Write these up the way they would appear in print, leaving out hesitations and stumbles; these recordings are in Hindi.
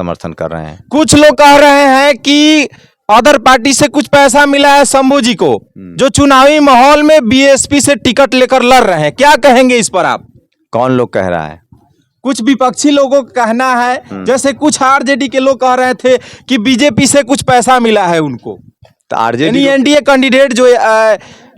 समर्थन कर रहे हैं। कुछ लोग कह रहे हैं कि अदर पार्टी से कुछ पैसा मिला है शंभू जी को, जो चुनावी माहौल में बीएसपी से टिकट लेकर लड़ रहे हैं, क्या कहेंगे इस पर आप? कौन लोग कह रहा है? कुछ विपक्षी लोगों का कहना है, जैसे कुछ आरजेडी के लोग कह रहे थे कि बीजेपी से कुछ पैसा मिला है उनको। तो आरजेडी एनडीए कैंडिडेट जो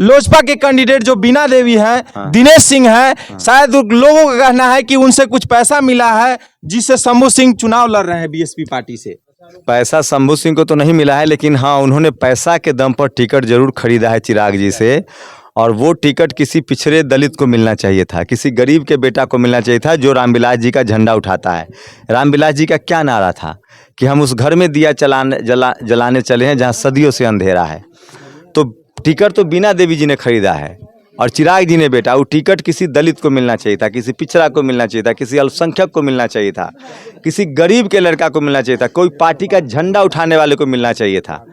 लोजपा के कैंडिडेट जो बीना देवी हैं, दिनेश सिंह हैं, शायद लोगों का कहना है कि उनसे कुछ पैसा मिला है जिससे शंभू सिंह चुनाव लड़ रहे हैं बीएसपी पार्टी से। पैसा शंभू सिंह को तो नहीं मिला है, लेकिन हाँ उन्होंने पैसा के दम पर टिकट जरूर खरीदा है चिराग जी से, और वो टिकट किसी पिछड़े दलित को मिलना चाहिए था, किसी गरीब के बेटा को मिलना चाहिए था जो रामविलास जी का झंडा उठाता है। रामविलास जी का क्या नारा था कि हम उस घर में दिया जलाने चले हैं जहाँ सदियों से अंधेरा है। तो टिकट तो बीना देवी जी ने खरीदा है और चिराग जी ने बेटा, वो टिकट किसी दलित को मिलना चाहिए था, किसी पिछड़ा को मिलना चाहिए था, किसी अल्पसंख्यक को मिलना चाहिए था, किसी गरीब के लड़का को मिलना चाहिए था, कोई पार्टी का झंडा उठाने वाले को मिलना चाहिए था।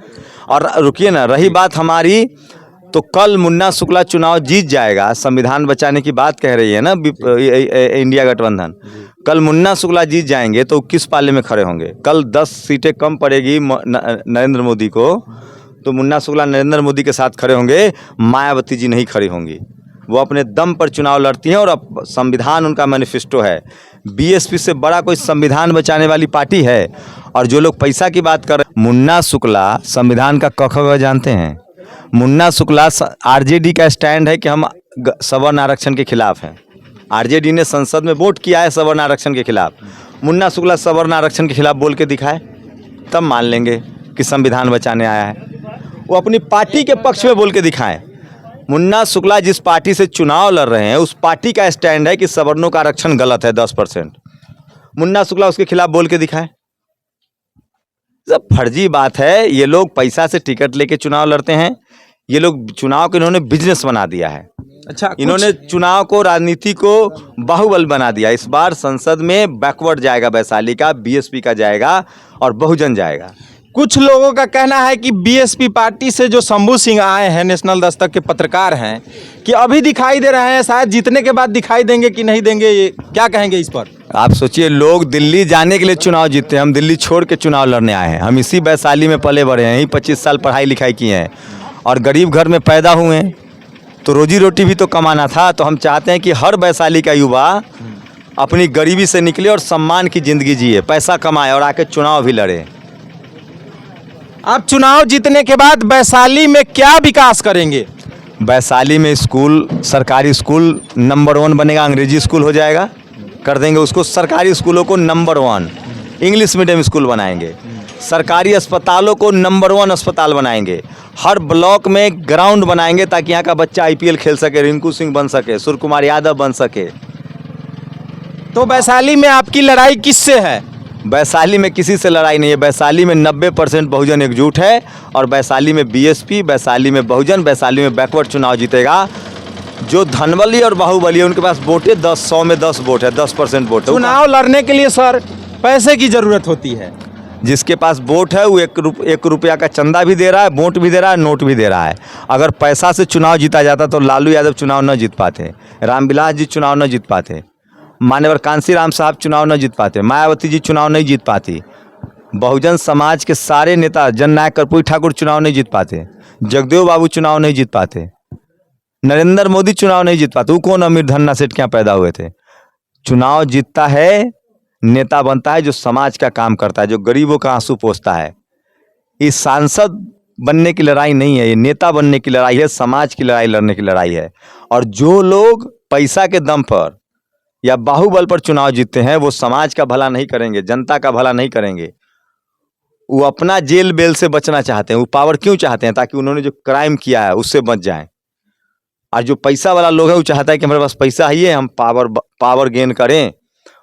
और रुकिए ना, रही बात हमारी, तो कल मुन्ना शुक्ला चुनाव जीत जाएगा, संविधान बचाने की बात कह रही है ना इंडिया गठबंधन, कल मुन्ना शुक्ला जीत जाएंगे तो किस पाले में खड़े होंगे? कल 10 सीटें कम पड़ेगी नरेंद्र मोदी को, तो मुन्ना शुक्ला नरेंद्र मोदी के साथ खड़े होंगे, मायावती जी नहीं खड़ी होंगी। वो अपने दम पर चुनाव लड़ती हैं और अब संविधान उनका मैनिफेस्टो है। बीएसपी से बड़ा कोई संविधान बचाने वाली पार्टी है? और जो लोग पैसा की बात कर रहे हैं, मुन्ना शुक्ला संविधान का क ख ग जानते हैं। मुन्ना शुक्ला आरजेडी का स्टैंड है कि हम सवर्ण आरक्षण के खिलाफ हैं। आरजेडी ने संसद में वोट किया है सवर्ण आरक्षण के खिलाफ। मुन्ना शुक्ला सवर्ण आरक्षण के खिलाफ बोल के दिखाए, तब मान लेंगे कि संविधान बचाने आया है। वो अपनी पार्टी के पक्ष में बोल के दिखाएं। मुन्ना शुक्ला जिस पार्टी से चुनाव लड़ रहे हैं उस पार्टी का स्टैंड है कि सवर्णों का आरक्षण गलत है 10%। मुन्ना शुक्ला उसके खिलाफ बोल के दिखाएं। सब फर्जी बात है। ये लोग पैसा से टिकट लेके चुनाव लड़ते हैं। ये लोग चुनाव को इन्होंने बिजनेस बना दिया है। अच्छा, इन्होंने चुनाव को, राजनीति को बाहुबल बना दिया। इस बार संसद में बैकवर्ड जाएगा वैशाली का, बीएसपी का जाएगा और बहुजन जाएगा। कुछ लोगों का कहना है कि बीएसपी पार्टी से जो शंभू सिंह आए हैं, नेशनल दस्तक के पत्रकार हैं, कि अभी दिखाई दे रहे हैं, शायद जीतने के बाद दिखाई देंगे कि नहीं देंगे, ये क्या कहेंगे इस पर? आप सोचिए, लोग दिल्ली जाने के लिए चुनाव जीतते हैं, हम दिल्ली छोड़ के चुनाव लड़ने आए हैं। हम इसी वैशाली में पले बड़े हैं, यही 25 साल पढ़ाई लिखाई किए हैं और गरीब घर में पैदा हुए हैं, तो रोजी रोटी भी तो कमाना था। तो हम चाहते हैं कि हर वैशाली का युवा अपनी गरीबी से निकले और सम्मान की ज़िंदगी जिए, पैसा कमाए और आके चुनाव भी लड़े। आप चुनाव जीतने के बाद वैशाली में क्या विकास करेंगे? वैशाली में स्कूल, सरकारी स्कूल नंबर 1 बनेगा, अंग्रेजी स्कूल हो जाएगा, कर देंगे उसको। सरकारी स्कूलों को नंबर 1 इंग्लिश मीडियम स्कूल बनाएंगे। सरकारी अस्पतालों को नंबर 1 अस्पताल बनाएंगे। हर ब्लॉक में ग्राउंड बनाएंगे ताकि यहाँ का बच्चा आईपीएल खेल सके, रिंकू सिंह बन सके, सूर्य कुमार यादव बन सके। तो वैशाली में आपकी लड़ाई किससे है? वैशाली में किसी से लड़ाई नहीं है। वैशाली में 90% बहुजन एकजुट है और वैशाली में बीएसपी, वैशाली में बहुजन, वैशाली में बैकवर्ड चुनाव जीतेगा। जो धनबली और बाहुबली है उनके पास वोट है 100 में 10 वोट है, 10% वोट है। चुनाव लड़ने के लिए सर पैसे की जरूरत होती है। जिसके पास वोट है वो 1 रुपया का चंदा भी दे रहा है, वोट भी दे रहा है, नोट भी दे रहा है। अगर पैसा से चुनाव जीता जाता तो लालू यादव चुनाव न जीत पाते, रामविलास जी चुनाव न जीत पाते, मान्यवर कांसी राम साहब चुनाव न जीत पाते, मायावती जी चुनाव नहीं जीत पाती, बहुजन समाज के सारे नेता, जननायक कर्पूरी ठाकुर चुनाव नहीं जीत पाते, जगदेव बाबू चुनाव नहीं जीत पाते, नरेंद्र मोदी चुनाव नहीं जीत पाते। वो कौन अमीर धन्ना सेठ क्या पैदा हुए थे? चुनाव जीतता है, नेता बनता है जो समाज का काम करता है, जो गरीबों का आंसू पोंछता है। इस सांसद बनने की लड़ाई नहीं है, ये नेता बनने की लड़ाई है, समाज की लड़ाई लड़ने की लड़ाई है। और जो लोग पैसा के दम पर या बाहुबल पर चुनाव जीतते हैं वो समाज का भला नहीं करेंगे, जनता का भला नहीं करेंगे। वो अपना जेल बेल से बचना चाहते हैं। वो पावर क्यों चाहते हैं? ताकि उन्होंने जो क्राइम किया है उससे बच जाएं। और जो पैसा वाला लोग है वो चाहता है कि हमारे पास पैसा ही है, हम पावर गेन करें।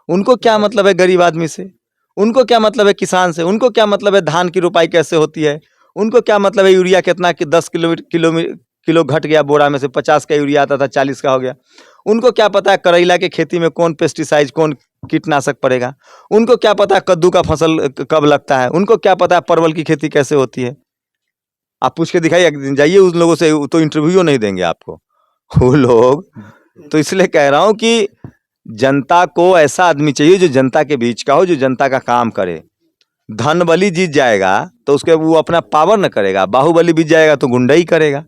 उनको क्या मतलब है गरीब आदमी से? उनको क्या मतलब है किसान से? उनको क्या मतलब है धान की रुपाई कैसे होती है? उनको क्या मतलब है यूरिया कितना कि 10 किलो घट गया, बोरा में से 50 का यूरिया आता था 40 का हो गया। उनको क्या पता है करेला की खेती में कौन पेस्टिसाइड, कौन कीटनाशक पड़ेगा? उनको क्या पता है कद्दू का फसल कब लगता है? उनको क्या पता है परवल की खेती कैसे होती है? आप पूछ के दिखाइए, एक दिन जाइए उन लोगों से, तो इंटरव्यू नहीं देंगे आपको वो लोग। तो इसलिए कह रहा हूँ कि जनता को ऐसा आदमी चाहिए जो जनता के बीच का हो, जो जनता का काम करे। धन बली जीत जाएगा तो उसके वो अपना पावर न करेगा, बाहुबली जीत जाएगा तो गुंडई करेगा।